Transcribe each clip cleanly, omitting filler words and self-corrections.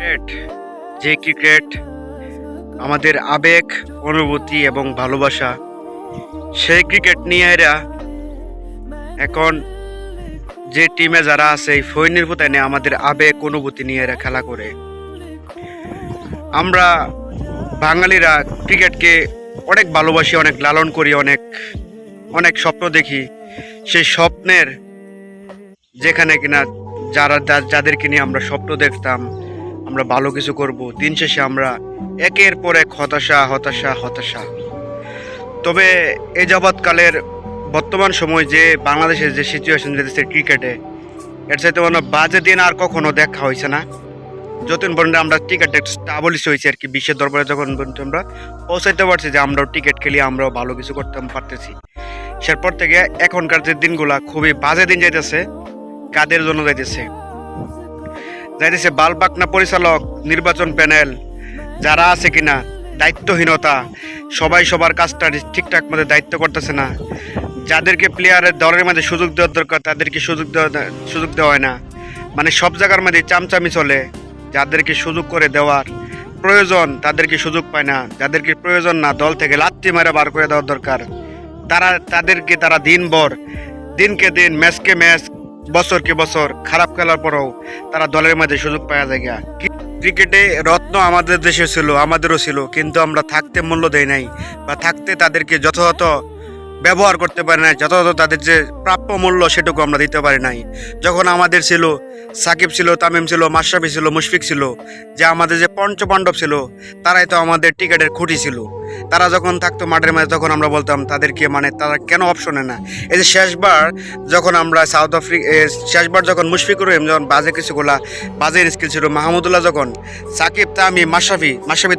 Cricket যে cricket আমাদের আবেগ অনুভূতি এবং ভালোবাসা সেই ক্রিকেট নিয়ে এরা এখন যে টিমে যারা আছে এই ফৈনির নিয়ে আমাদের আবেগ অনুভূতি নিয়ে এরা খেলা করে। আমরা বাঙালিরা ক্রিকেটকে অনেক ভালোবাসি, অনেক লালন করি, অনেক অনেক স্বপ্ন দেখি। সেই স্বপ্নের যেখানে কিনা যাদেরকে নিয়ে আমরা স্বপ্ন দেখতাম আমরা ভালো কিছু করব, দিন শেষে আমরা একের পর এক হতাশা হতাশা হতাশা। তবে এই যাবৎকালের বর্তমান সময় যে বাংলাদেশের যে সিচুয়েশন যেতেছে ক্রিকেটে, এর চাইতে মনে বাজে দিন আর কখনো দেখা হয়েছে না। যতদিন পর্যন্ত আমরা ক্রিকেটে স্টাবলিশ হয়েছি আর কি, বিশ্বের দরবারে যখন পর্যন্ত আমরা পৌঁছাইতে পারছি যে আমরাও ক্রিকেট খেলি, আমরাও ভালো কিছু করতে পারতেছি, সেরপর থেকে এখনকার যে দিনগুলা খুবই বাজে দিন যাইতেছে। কাদের জন্য যাইতেছে? বাল পাকনা পরিচালক, নির্বাচন প্যানেল যারা আছে কিনা, দায়িত্বহীনতা, সবাই সবার কাজটা ঠিকঠাক মতো দায়িত্ব করতেছে না। যাদেরকে প্লেয়ারের দলের মধ্যে সুযোগ দেওয়ার দরকার তাদেরকে সুযোগ দেওয়া হয় না। মানে সব জায়গার মধ্যে চামচামি চলে। যাদেরকে সুযোগ করে দেওয়ার প্রয়োজন তাদেরকে সুযোগ পায় না, যাদেরকে প্রয়োজন না দল থেকে লাত্তি মেরে বার করে দেওয়ার দরকার তাদেরকে দিনকে দিন ম্যাচকে ম্যাচ বছরকে বছর খারাপ খেলার পরেও তারা দলের মধ্যে সুযোগ পাওয়া যায়। ক্রিকেটে রত্ন আমাদের দেশে ছিল, আমাদেরও ছিল, কিন্তু আমরা থাকতে মূল্য দেই নাই, বা থাকতে তাদেরকে যথাযথ ব্যবহার করতে পারি নাই, যথাযথ তাদের যে প্রাপ্য মূল্য সেটুকু আমরা দিতে পারি নাই। যখন আমাদের ছিল সাকিব ছিল, তামিম ছিল, মাশরাফি ছিল, মুশফিক ছিল, যে আমাদের যে পঞ্চপাণ্ডব ছিল, তারাই তো আমাদের ক্রিকেটের খুঁটি ছিল। তারা যখন থাকতো মাঠের মাঝে তখন আমরা বলতাম তাদেরকে, মানে তারা কেন অপশনে না। এই যে শেষবার যখন আমরা শেষবার যখন মুশফিকুর রহিম যখন বাজে স্কিল ছিল, মাহমুদুল্লাহ যখন, সাকিব, তামিম, মাশরাফি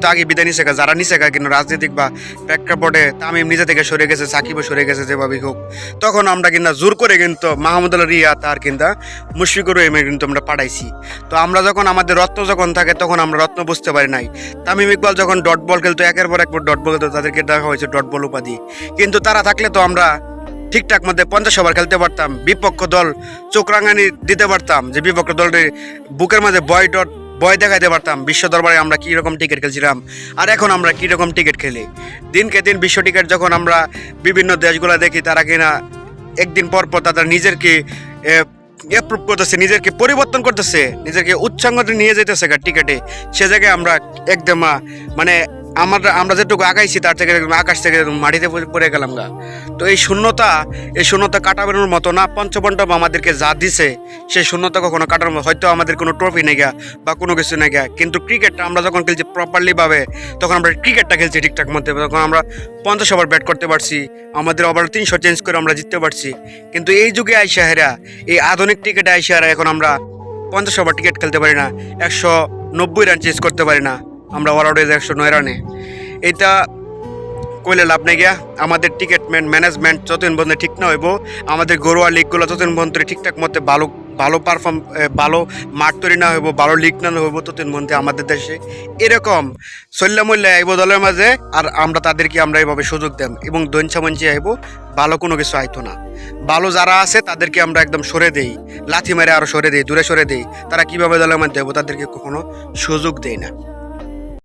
তো আগে বিদায় নিছে, যারা নিছে কিন্তু রাজনৈতিক বা প্রেক্ষাপটে তামিম নিজে থেকে সরে গেছে, সাকিবও সরে গেছে যেভাবেই হোক, তখন আমরা কিন্তু জোর করে কিন্তু মাহমুদুল্লাহ রিয়া তার কিন্তু মুশফিকুর রহিমের কিন্তু আমরা পাঠাইছি। তো আমরা যখন আমাদের রত্ন যখন থাকে তখন আমরা রত্ন বুঝতে পারি নাই। তামিম ইকবাল যখন ডট বল খেলতো, একের পর এক ডট বল খেলতো, তাদেরকে দেখা হয়েছে ডট বল উপাধি। কিন্তু তারা থাকলে তো আমরা ঠিকঠাক মধ্যে 50 ওভার খেলতে পারতাম, বিপক্ষ দল চোখ রাঙানি দিতে পারতাম, যে বিপক্ষ দলের বুকের মাঝে বয় দেখাইতে পারতাম। বিশ্ব দরবারে আমরা কীরকম টিকিট খেলছিলাম আর এখন আমরা কীরকম টিকিট খেলি। দিনকে দিন বিশ্ব টিকিট যখন আমরা বিভিন্ন দেশগুলো দেখি, তারা কিনা একদিন পর পর তাদের নিজেরকে অ্যাপ্রুভ করতেছে, নিজেকে পরিবর্তন করতেছে, নিজেকে উচ্চাঙ্গতে নিয়ে যেতেছে টিকেটে। সে জায়গায় আমরা একদম মানে আমরা যেটুকু আগাইছি তার থেকে আকাশ থেকে মাটিতে পড়ে গেলাম গা। তো এই শূন্যতা কাটানোর মতো না। পঞ্চপাণ্ডব আমাদেরকে যা দিছে সেই শূন্যতা কখনো কাটানোর মতো, হয়তো আমাদের কোনো ট্রফি নেই গা বা কোনো কিছু নেই গা, কিন্তু ক্রিকেটটা আমরা যখন খেলছি প্রপারলি ভাবে, তখন আমরা ক্রিকেটটা খেলছি ঠিকঠাক মতো, তখন আমরা 50 ওভার ব্যাট করতে পারছি, আমাদের ওভার 300 চেঞ্জ করে আমরা জিততে পারছি। কিন্তু এই যুগে আইসাহেরা, এই আধুনিক ক্রিকেটে আইসাহেরা এখন আমরা 50 ওভার টিকিট খেলতে পারি না, 190 রান চেঞ্জ করতে পারি না, আমরা অল আউট 109 রানে। এটা কইলে লাভ নেই গিয়া। আমাদের টিকিট ম্যানেজমেন্ট যতদিন পর্যন্ত ঠিক না হইব, আমাদের ঘরোয়া লিগগুলো ততদিন পর্যন্ত ঠিকঠাক মতো ভালো মাঠ তৈরি না হইব, ভালো লিগ না হইব, ততদিন পর্যন্ত আমাদের দেশে এরকম সল্লামল্লা আইব দলের মাঝে, আর আমরা তাদেরকে আমরা এইভাবে সুযোগ দেন এবং দৈনছামঞ্চি আইব, ভালো কোনো কিছু আইতো না। ভালো যারা আছে তাদেরকে আমরা একদম সরে দেই, লাথি মেরে আরও সরে দেই, দূরে সরে দেই। তারা কীভাবে দলের মধ্যে হইব তাদেরকে কখনো সুযোগ দেয় না।